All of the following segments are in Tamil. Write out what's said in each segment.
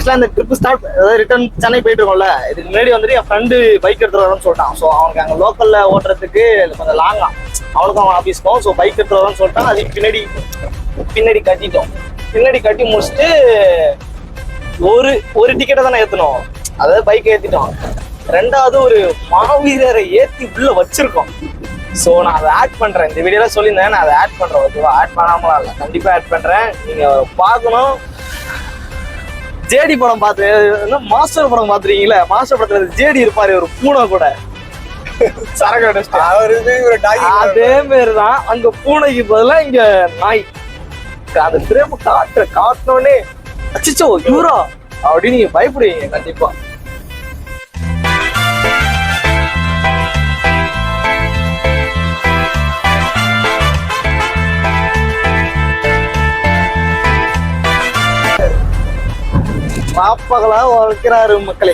ஆக்சுவலா இந்த ட்ரிப் ஸ்டார்ட் அதாவது ரிட்டர்ன் சென்னை போயிட்டு இருக்கோம்ல, இதுக்கு முன்னாடி வந்துட்டு என் ஃப்ரெண்டு பைக் எடுத்துட்டு வரணும்னு சொல்லிட்டான். ஸோ அவனுக்கு அங்கே லோக்கல்ல ஓட்டுறதுக்கு கொஞ்சம் லாங்கா, அவனுக்கும் அவன் ஆஃபீஸ்க்கும். ஸோ பைக் எடுத்துட்டு வரணும்னு சொல்லிட்டான். அதுக்கு பின்னாடி கட்டிட்டோம். பின்னாடி கட்டி முடிச்சுட்டு ஒரு டிக்கெட்டை தானே ஏற்றணும், அதாவது பைக்கை ஏற்றிட்டோம். ரெண்டாவது ஒரு மாவீரரை ஏற்றி உள்ள வச்சிருக்கோம். ஸோ நான் அதை ஆட் பண்றேன், இந்த வீடியோல சொல்லியிருந்தேன், நான் அதை ஆட் பண்றேன். ஓகேவா? ஆட் பண்ணாமலாம் இல்லை, கண்டிப்பா ஆட் பண்றேன். நீங்க பார்க்கணும். ஜேடி படம் பார்த்து, மாஸ்டர் படம் பாத்துருக்கீங்களா? மாஸ்டர் படத்துல ஜேடி இருப்பாரு, ஒரு பூனை கூட சரக்கு அதே மாதிரிதான் அங்க பூனைக்கு பதிலா இங்க நாய். அந்த பிரேம காட்டினோடனே அச்சிச்சோ இவரா அப்படின்னு நீங்க பயப்படுவீங்க கண்டிப்பா. ராப்பகலா உழைக்கிறாரு மக்களே,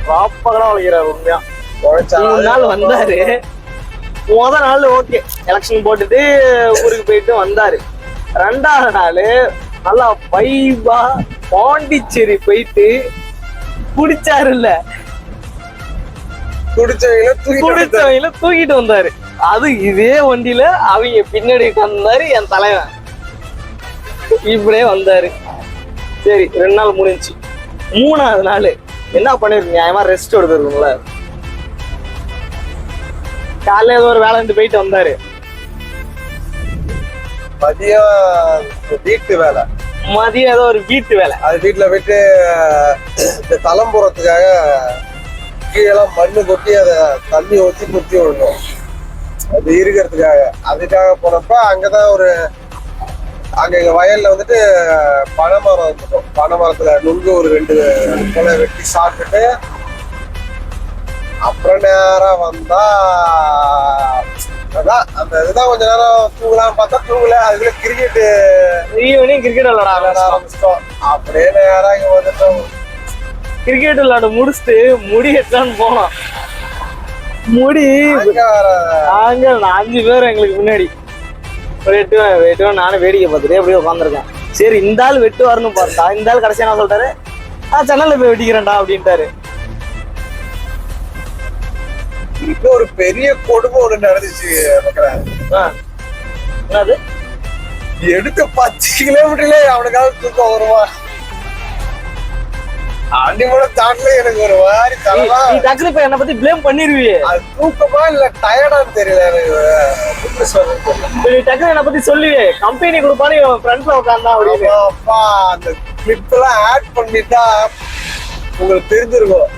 ராப்பகலா உழைக்கிறாரு. உண்மையா 3 நாள் வந்தாரு. முத நாள் ஓகே, எலெக்ஷன் போட்டுட்டு ஊருக்கு போயிட்டு வந்தாரு. 2வது நாள் நல்லா வைபா பாண்டிச்சேரி போயிட்டு குடிச்சாரு. இல்ல குடிச்சவங்கள தூக்கிட்டு வந்தாரு. அது இதே வண்டியில அவங்க பின்னாடி வந்தாரு. என் தலைவன் இப்படியே வந்தாரு. சரி, 2 நாள் முடிஞ்சு. 3வது நாள் என்ன பண்ணிருக்கு, நியாயமா ரெஸ்ட் எடுத்துருக்குங்கள. காலையில ஏதோ ஒரு வேலை போயிட்டு வந்தாரு. மதியம் வீட்டு வேலை, மதியம் ஏதோ ஒரு வீட்டு வேலை. அது வீட்டுல போயிட்டு இந்த தலைம்புறத்துக்காக கீழே மண்ணு கொட்டி அதை தண்ணி ஊற்றி குத்தி விடணும், அது இருக்கிறதுக்காக. அதுக்காக போனப்ப அங்கதான் அங்க எங்க வயல்ல வந்துட்டு பனைமரம் வந்துட்டோம். பனைமரத்துல நுங்கு ஒரு 2 போல வெட்டி சாப்பிட்டுட்டு அப்புறம் நேரம் வந்தா அதான் அந்த இதுதான் கொஞ்ச நேரம் தூங்கலாம்னு பார்த்தா தூங்கல. அதுக்குள்ள ஈவினிங் கிரிக்கெட் விளையாட ஆரம்பிச்சிட்டோம். அப்படியே நேரம் இங்க வந்துட்டோம். கிரிக்கெட் விளையாட முடிச்சுட்டு முடி எட்டான்னு போனோம். முடி அங்க 5 பேர் எங்களுக்கு முன்னாடி வெட்டுவேன். நானும் வேடிக்கை பார்த்துட்டு அப்படியே உட்காந்துருக்கேன். சரி, இந்த ஆள் வெட்டு வரணும் பார்த்தா இந்த ஆள் கடைசியா என்ன சொல்லிட்டாரு, சென்னையில போய் வெட்டிக்கிறேன்டா அப்படின்ட்டாரு. இப்போ ஒரு பெரிய கொடுமை ஒண்ணு நடந்துச்சு. என்னது, எடுத்த 10 கிலோமீட்டர்ல அவனுக்காக தூக்கம் வருமா? அண்டிமோட தாண்டல எனக்கு ஒரு மாதிரி தரமா. நீ டக்குனு இப்ப என்ன பத்தி ப்ளேம் பண்ணிருவியே. அது தூக்கமா இல்ல டயர்டான்னு தெரியல எனக்கு. நீ டக்குனு என்ன பத்தி சொல்லுவே, கம்பெனி கொடுப்பானு இவன் ஃப்ரண்ட்ல உட்கார்ந்தா அப்படின்னு. அப்பா அந்த கிளிப் எல்லாம் ஆட் பண்ணிட்டா உங்களுக்கு தெரிஞ்சிருக்கும்.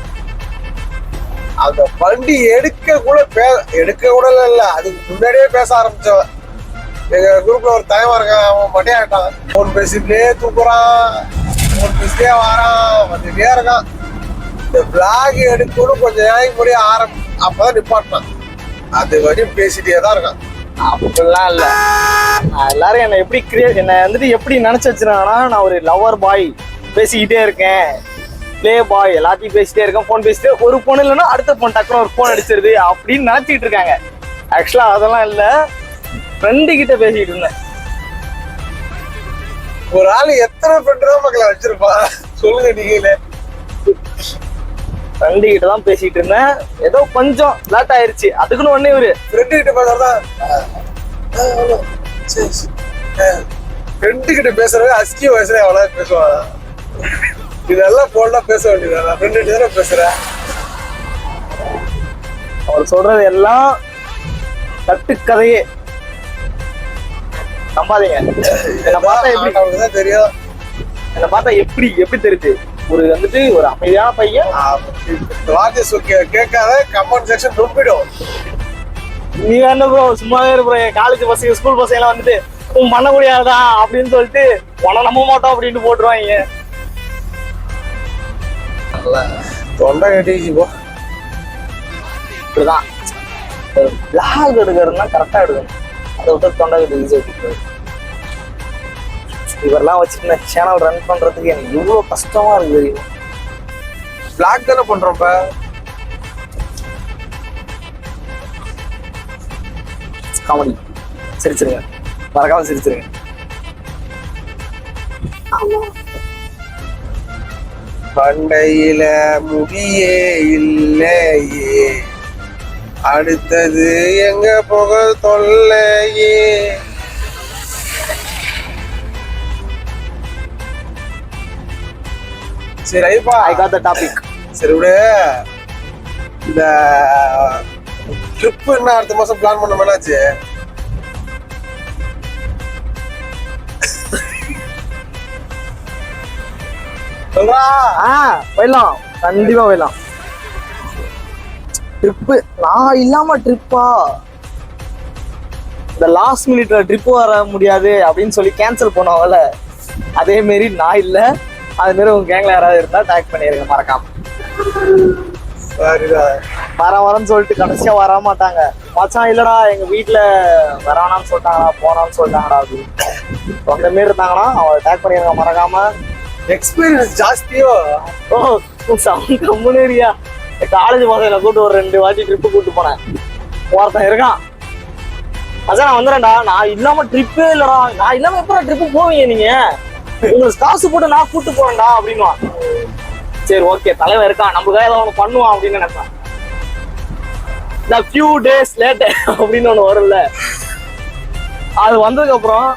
அந்த வண்டி எடுக்க கூட இல்ல, அதுக்கு முன்னாடியே பேச ஆரம்பிச்சவன். எங்க குரூப்ல ஒரு தயமா இருக்கான், அவன் மட்டையாட்டான். போன் பேசிட்டே தூக்குறான், போன் பேசிட்டே வரான், வந்துட்டே இருக்கான். இந்த பிளாக் எடுக்கணும் கொஞ்சம் நேரம் முடிய அப்பதான் நிப்பாட்டான். அது வரையும் பேசிட்டே தான் இருக்கான். அப்படிலாம் இல்ல, எல்லாரும் என்ன என்ன வந்துட்டு எப்படி நினைச்சு வச்சிருக்காங்கன்னா, நான் ஒரு லவர் பாய், பேசிக்கிட்டே இருக்கேன், பிளே பாய், எல்லாத்தையும் பேசிட்டே இருக்கேன், போன் பேசிட்டே, ஒரு போன் இல்லைன்னா அடுத்த போன் டக்குனு ஒரு போன் அடிச்சிருது அப்படின்னு நினைச்சிட்டு இருக்காங்க. ஆக்சுவலா அதெல்லாம் இல்ல, ஃப்ரெண்டு கிட்ட பேசிட்டு இருந்தேன். ஒரு ஆளு எத்தனை ஃப்ரெண்டு தான் மக்களை வச்சிருப்பா சொல்லுங்க நீங்களே. ஃப்ரெண்டு கிட்ட தான் பேசிட்டு இருந்தேன். ஏதோ கொஞ்சம் லேட் ஆயிருச்சு, அதுக்குன்னு உடனே ஒரு ஃப்ரெண்டு கிட்ட பேசுறதான். ஃப்ரெண்டு கிட்ட பேசுறது அஸ்கி வயசுல எவ்வளவு பேசுவாங்க. இதெல்லாம் போனா பேச வேண்டியது. ஃப்ரெண்டு கிட்ட தானே பேசுறேன். அவர் சொல்றது எல்லாம் கட்டுக்கதையே, நம்பாதீங்க. என்ன பார்த்தா எப்படி அவனுக்குதான் தெரியும். என்ன பார்த்தா எப்படி தெரியுது, ஒரு வந்துட்டு ஒரு அமைதியான பையன். வார்த்தை கேட்காத கமெண்ட் செக்ஷன் ரொம்பிடும். நீ என்ன ப்ரோ சும்மாவே இருப்ப, காலேஜ் பசங்க ஸ்கூல் பசங்க எல்லாம் வந்துட்டு பண்ண முடியாதா அப்படின்னு சொல்லிட்டு உன நம்ப மாட்டோம் அப்படின்ட்டு போட்டுருவாங்க. தொண்டை கட்டிச்சு போ. இப்படிதான் பிளாக் எடுக்கிறதுனா கரெக்டா எடுக்கணும், அதை விட்டு தொண்டை கட்டி. இவரெல்லாம் வச்சுட்டு சேனல் ரன் பண்றதுக்கு எனக்கு இவ்வளவு கஷ்டமா இருக்கு தெரியும். பிளாக் தானே பண்றோம். காமெடி சிரிச்சிருங்க, மறக்காம சிரிச்சிருங்க. பண்டையில முடியே இல்லையே, அடுத்தது எங்க போக தொல்லையே. சரி ஐப்பா, ஐ காட் த டாபிக். சரி விடு. இந்த ட்ரிப் என்ன அடுத்த மாசம் பிளான் பண்ண என்னாச்சு? சொல்றா. போயிடலாம், கண்டிப்பா போயிடலாம். ட்ரிப்பு நான் இல்லாம ட்ரிப்பா? இந்த லாஸ்ட் மினிட்ல ட்ரிப் வர முடியாது அப்படின்னு சொல்லி கேன்சல் பண்ணுவாங்கல்ல, அதே மாரி நான் இல்ல. அது மாரி உங்க கேங்ல யாராவது இருந்தா டேக் பண்ணிருங்க மறக்காம. சரிதான். வரேன்னு சொல்லிட்டு கடைசியா வர மாட்டாங்க. மச்சான் இல்லடா எங்க வீட்டுல வரானான்னு சொல்லிட்டாங்கடா, போனான்னு சொல்லிட்டாங்கடா அப்படின்னு அந்த மாரி இருந்தாங்கன்னா அவங்க டேக் பண்ணிருங்க மறக்காம. எக்ஸ்பீரியன்ஸ் ஜாஸ்தியோ? ஓ கம்முனேரியா. காலேஜ் பசங்களை கூட்டு ஒரு 2 வாட்டி ட்ரிப்பு கூட்டு போனேன். ஒருத்தன் இருக்கான், மச்சான் நான் வந்துடுறேன்டா, நான் இல்லாம ட்ரிப்பே இல்லடா, நான் இல்லாம எப்படா ட்ரிப்பு போவீங்க நீங்க, உங்களுக்கு காசு போட்டு நான் கூட்டு போறேன்டா அப்படின்வான். சரி ஓகே தலைவன் இருக்கான், நமக்காக ஏதாவது ஒன்று பண்ணுவான் அப்படின்னு நினைப்பேன். இந்த ஃபியூ டேஸ் லேட்டு அப்படின்னு ஒன்று வரும்ல, அது வந்ததுக்கு அப்புறம்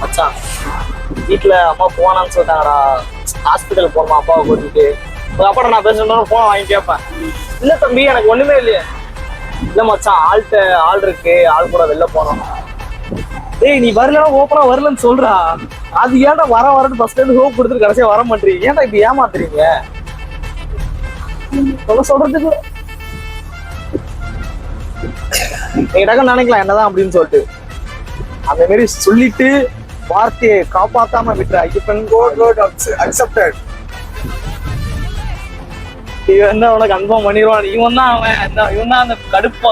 மச்சான் வீட்டுல அம்மா போனான்னு சொல்லிட்டாங்கடா, ஹாஸ்பிட்டல் போனோமா அப்பாவை கூட்டிட்டு. அப்பாட நான் பேசுறேன் போன வாங்கி கேட்பேன். இல்ல தம்பி எனக்கு ஒண்ணுமே இல்லையே. இல்ல மச்சான் ஆள் இருக்கு, ஆள் கூட வெளில போனோம். டேய் நீ வரல ஓப்பனா வரலன்னு சொல்றா, அது ஏன்டா வரன்னு ஃபர்ஸ்ட் இருந்து ஹோப் கொடுத்துட்டு கடைசியா வர மாட்டீங்க, ஏன்டா இப்படி ஏமாத்துறீங்க சொல்றதுக்கு? நீங்க டக்கு நினைக்கலாம் என்னதான் அப்படின்னு சொல்லிட்டு, அந்த மாதிரி சொல்லிட்டு வார்த்தையை காப்பாத்தாம விட்டுற ஐயப்பன். அக்செப்டட். இவன் என்ன உனக்கு கன்ஃபார்ம் பண்ணிடுவான், இவன் தான் அந்த கருப்பு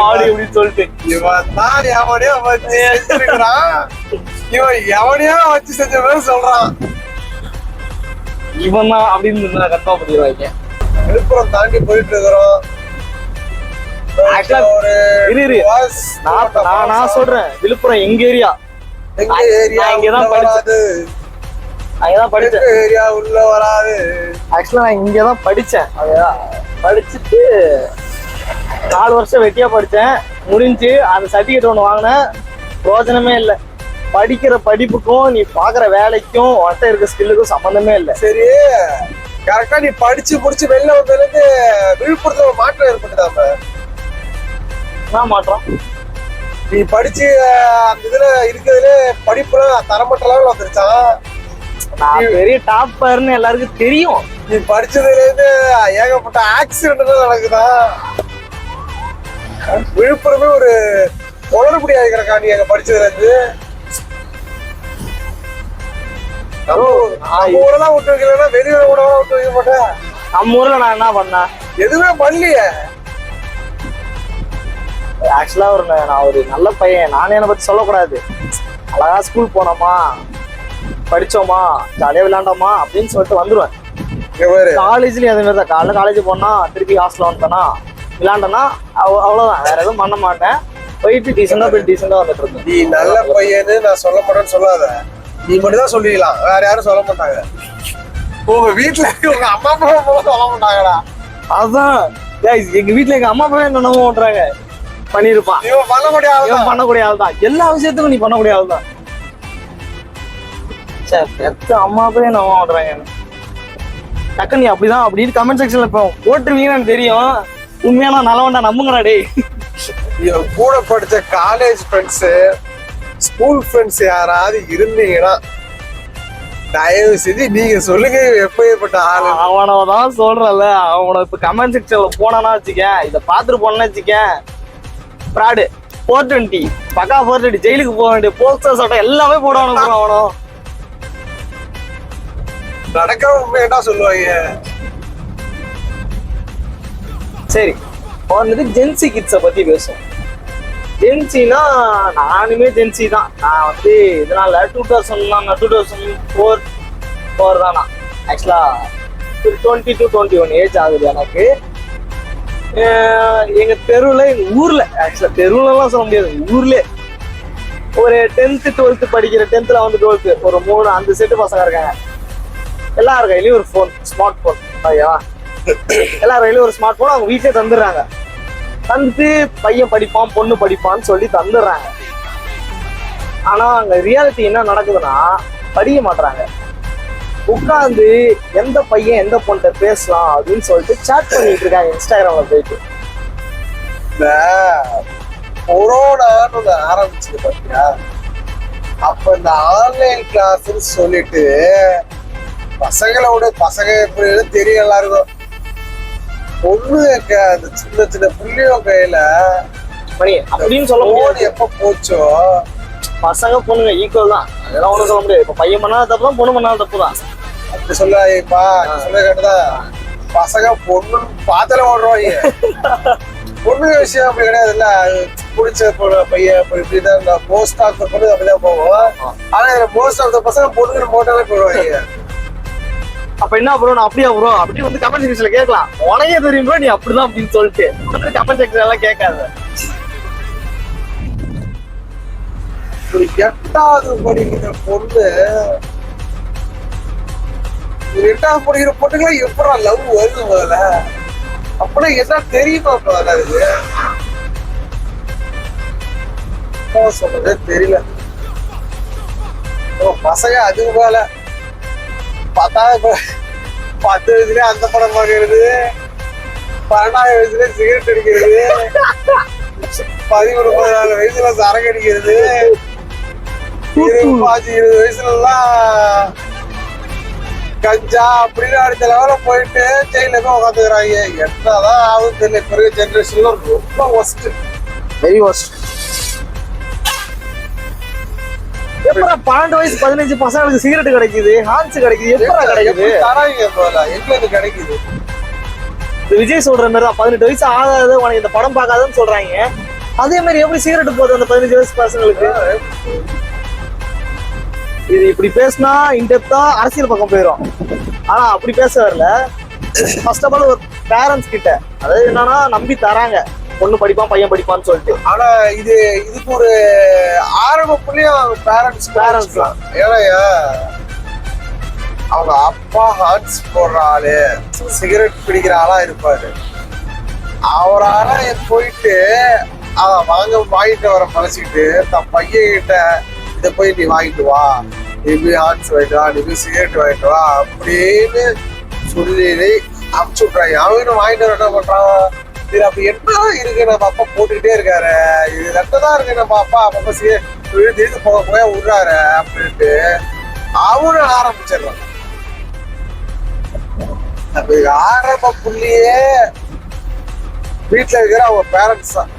ஆடு அப்படின்னு சொல்லிட்டு. இவன் தான் எவனையோ வச்சு செஞ்சிருக்கிறான், இவன் எவனையோ வச்சு செஞ்ச மாதிரி சொல்றான். இவன் தான் அப்படின்னு கன்ஃபார்ம் பண்ணிடுவாங்க. விழுப்புரம் தாண்டி போயிட்டு இருக்கிறோம். நான் சொல்றேன் விழுப்புரம் எங்க ஏரியா, இங்கதான் படிச்சேன். ஏரியா உள்ள வராது. ஆக்சுவலா நான் இங்கதான் படிச்சேன். படிச்சுட்டு 4 வருஷம் வெட்டியா படிச்சேன், முடிஞ்சு அந்த சர்டிபிகேட் ஒண்ணு வாங்கினேன், பிரோஜனமே இல்லை. படிக்கிற படிப்புக்கும் நீ பாக்குற வேலைக்கும் ஒருத்த இருக்க ஸ்கில்லுக்கும் சம்பந்தமே இல்லை. சரி கரெக்டா நீ படிச்சு முடிச்சு வெளில வந்ததுல இருந்து விழுப்புரத்துல ஒரு மாற்றம் ஏற்பட்டுதாம? என்ன மாற்றம்? நீ படிச்சு அந்த இதுல இருக்கிறதுல படிப்புலாம் தரமட்ட லெவல் வந்துருச்சான். நான் பெரிய டாப்பர்னு எல்லாருக்கும் தெரியும். நீ படிச்சதுல இருந்து ஏகப்பட்ட ஆக்சிடென்ட் நடக்குதா? விழுப்புரமே ஒரு உளறுபடி ஆகிக்கிறக்கா நீ அங்க படிச்சதுல இருந்து. நம்ம ஊரெல்லாம் விட்டு வைக்கலன்னா வெளியூர கூட விட்டு வைக்க மாட்டேன். நம்ம ஊர்ல நான் என்ன பண்ணேன்? எதுவுமே பண்ணலையே. ஆக்சுவலா நான் ஒரு நல்ல பையன், நானே என்னை பத்தி சொல்லக்கூடாது. அழகா ஸ்கூல் போனோமா, படிச்சோமா, ஜாலியா விளையாண்டோமா அப்படின்னு சொல்லிட்டு வந்துருவேன். காலேஜ்லயும் அதே மாதிரி தான். காலேஜ் போனா திருப்பி ஹாஸ்டல் வந்துட்டேன்னா விளையாண்டேன்னா அவ்வளவுதான், வேற எதுவும் பண்ண மாட்டேன். போயிட்டு டீசெண்டா வந்துட்டு இருந்தேன். நீ நல்ல பையன்னு நான் சொல்ல மாட்டேன்னு சொல்லாத, நீ மட்டும் தான் சொல்லிக்கலாம், வேற யாரும் சொல்ல மாட்டாங்க. உங்க வீட்டுல உங்க அம்மா அப்பா சொல்ல மாட்டாங்கடா. அதான் எங்க வீட்டுல எங்க அம்மா அப்பா என்னென்னமோ பண்றாங்க, பண்ணிருப்பான். இவன் பண்ணக்கூடிய ஆள் தான், எல்லா விஷயத்துக்கும் நீ பண்ணக்கூடிய ஆள் தான். அம்மா அப்பா என்னவோ பண்றாங்க டக்கு, நீ அப்படிதான் அப்படின்னு கமெண்ட் செக்ஷன்ல இப்போ போட்டுருவீங்கன்னு தெரியும். உண்மையான நல்லவன்டா நம்புங்கடா டேய். இவன் கூட படிச்ச காலேஜ் ஃப்ரெண்ட்ஸ், ஸ்கூல் ஃப்ரெண்ட்ஸ் யாராவது இருந்தீங்கன்னா தயவு செஞ்சு நீங்க சொல்லுங்க எப்பேற்பட்ட ஆளு. அவனதான் சொல்றல, அவனை இப்ப கமெண்ட் செக்ஷன்ல போனானா வச்சுக்க, இதை பாத்துட்டு போனா வச்சுக்க, ஃப்ராடு 420 பக்கா 420 ஜெயிலுக்கு போக வேண்டிய போஸ்டர் சட்டம் எல்லாமே போடுவானு அவனும். நடக்கிற உண்மையா சொல்லுவாங்க. சரி வந்துட்டு ஜென்சி கிட்ஸை பத்தி பேசுவோம். ஜென்சினா நானுமே ஜென்சி தான். நான் வந்து இதனால 2004 தானா ஆக்சுவலா 20 to 21 ஏஜ் ஆகுது எனக்கு. எங்க தெருவுல, எங்க ஊர்ல, ஆக்சுவலா தெருவுலாம் சொல்ல முடியாது, ஊர்ல ஒரு 10th 12th படிக்கிற 10th 11th 12th ஒரு 3 அந்த செட்டு பசங்க இருக்காங்க. எல்லார் கையிலயும் ஒரு ஃபோன், ஸ்மார்ட் போன். ஓகேவா? எல்லார் கையிலயும் ஒரு ஸ்மார்ட் போன் அவங்க வீட்லயே தந்துடுறாங்க. தந்துட்டு பையன் படிப்பான் பொண்ணு படிப்பான்னு சொல்லி தந்துடுறாங்க. ஆனா அங்க ரியாலிட்டி என்ன நடக்குதுன்னா படிக்க மாட்டாங்க. உட்காந்து எந்த பையன் எந்த பொண்ணை பேசலாம் அப்படின்னு சொல்லிட்டு சாட் பண்ணிட்டு இருக்காங்க இன்ஸ்டாகிராம்ல போயிட்டு. இந்த கொரோனான்னு ஒண்ணு ஆரம்பிச்சது பாத்தியா, அப்ப இந்த ஆன்லைன் கிளாஸ்ன்னு சொல்லிட்டு பசங்களோட பசங்க எப்படி தெரியும் எல்லாருக்கும். பொண்ணு அந்த சின்ன சின்ன புள்ளியோ கையில மணி அப்படின்னு சொல்ல முடியாது. எப்ப போச்சோ பசங்க பொண்ணுங்க ஈக்குவல் தான், அதெல்லாம் ஒண்ணும் சொல்ல முடியாது. இப்ப பையன் பண்ணாலும் தப்பு தான், பொண்ணு பண்ணாலும் தப்பு தான். அப்படி சொல்லாப்பா, சொல்ல கேட்டுதான் பசங்க பொண்ணு பாத்திரம் ஓடுறாங்க. பொண்ணு விஷயம் அப்படி கிடையாதுல்ல, பிடிச்ச பையன் இப்படிதான் மோஸ்ட் ஆஃப் த பொண்ணு அப்படிதான் போவோம். ஆனா இதுல மோஸ்ட் ஆஃப் த பசங்க பொண்ணுங்க போட்டாலே போடுவாங்க. அப்ப என்ன ப்ரோ, நான் அப்படியா ப்ரோ அப்படி வந்து கமெண்ட் செக்ஷன்ல கேட்கலாம். உனக்கே தெரியும் ப்ரோ நீ அப்படிதான் அப்படின்னு சொல்லிட்டு கமெண்ட் செக்ஷன் எல்லாம் கேட்காத. ஒரு 8வது படிக்கிற பொண்ணு, ஒரு 8வது படிக்கிற பொண்ணுங்களா எப்படா லவ் வருது முதல்ல? அப்படின்னா என்ன தெரியுமா முதல்ல? இது சொல்றதே தெரியல. பசங்க அதுக்கு மேல 10 வயசுல அந்த படம் பார்க்கறது, 12 வயசுல சிகரெட் அடிக்கிறது, 13-14 வயசுல சரக்கு அடிக்கிறது, 25-20 வயசுல எல்லாம் கஞ்சா அப்படின்னு அடுத்த லெவல போயிட்டு ஜெயில போய் உட்காந்துக்கிறாங்க. என்னதான் ஆகும் தெரியல. பெரிய ஜெனரேஷன்ல ரொம்ப ஒஸ்ட், வெரி ஒஸ்ட். எப்படா 12 வயசு 15 பசங்களுக்கு சிகரெட் கிடைக்குது, ஹான்ஸ் கிடைக்குது, எப்படா கிடைக்குது? தராங்க போல, எங்களுக்கு கிடைக்குது. இந்த விஜய் சொல்ற மாதிரி தான், 18 வயசு ஆகாது உனக்கு இந்த படம் பார்க்காதுன்னு சொல்றாங்க. அதே மாதிரி எப்படி சிகரெட் போகுது அந்த 15 வயசு பசங்களுக்கு? இது இப்படி பேசினா இன்டெப்தா அரசியல் பக்கம் போயிடும். ஆனா அப்படி பேச வரல. ஃபர்ஸ்ட் ஆஃப் ஆல் ஒரு பேரண்ட்ஸ் கிட்ட, அதாவது என்னன்னா நம்பி தராங்க பொண்ணு படிப்பான் பையன் படிப்பான்னு சொல்லிட்டு. ஆனா இதுக்கு ஒரு ஆரம்ப புள்ளியும் பேரண்ட்ஸ் தான். ஏன்னா அவங்க அப்பா ஹார்ட்ஸ் போடுற ஆளு, சிகரெட் பிடிக்கிற ஆளா இருப்பாரு. அவரால போயிட்டு வாங்கிட்டு வர மனசுக்கிட்டு தன் பையன் கிட்ட இதை போய் நீ வாங்கிட்டு வா, நீ போய் ஹார்ட்ஸ் வாங்கிட்டு வா, நீ போய் சிகரெட் வாங்கிட்டு வா அப்படின்னு சொல்லி அமுச்சு விட்றாங்க. அவனும் வாங்கிட்டு வர என்ன பண்றான், இது அப்படி என்ன இருக்கு நம்ம அப்பா போட்டுக்கிட்டே இருக்காரு, இது ரெட்டதான் இருக்கு நம்ம அப்பா அப்பப்ப சிகரெட் போக விடுறாரு அப்படின்ட்டு அவனும் ஆரம்பிச்சிடறான். ஆரம்ப புள்ளியே வீட்டுல இருக்கிற அவங்க பேரண்ட்ஸ் தான்.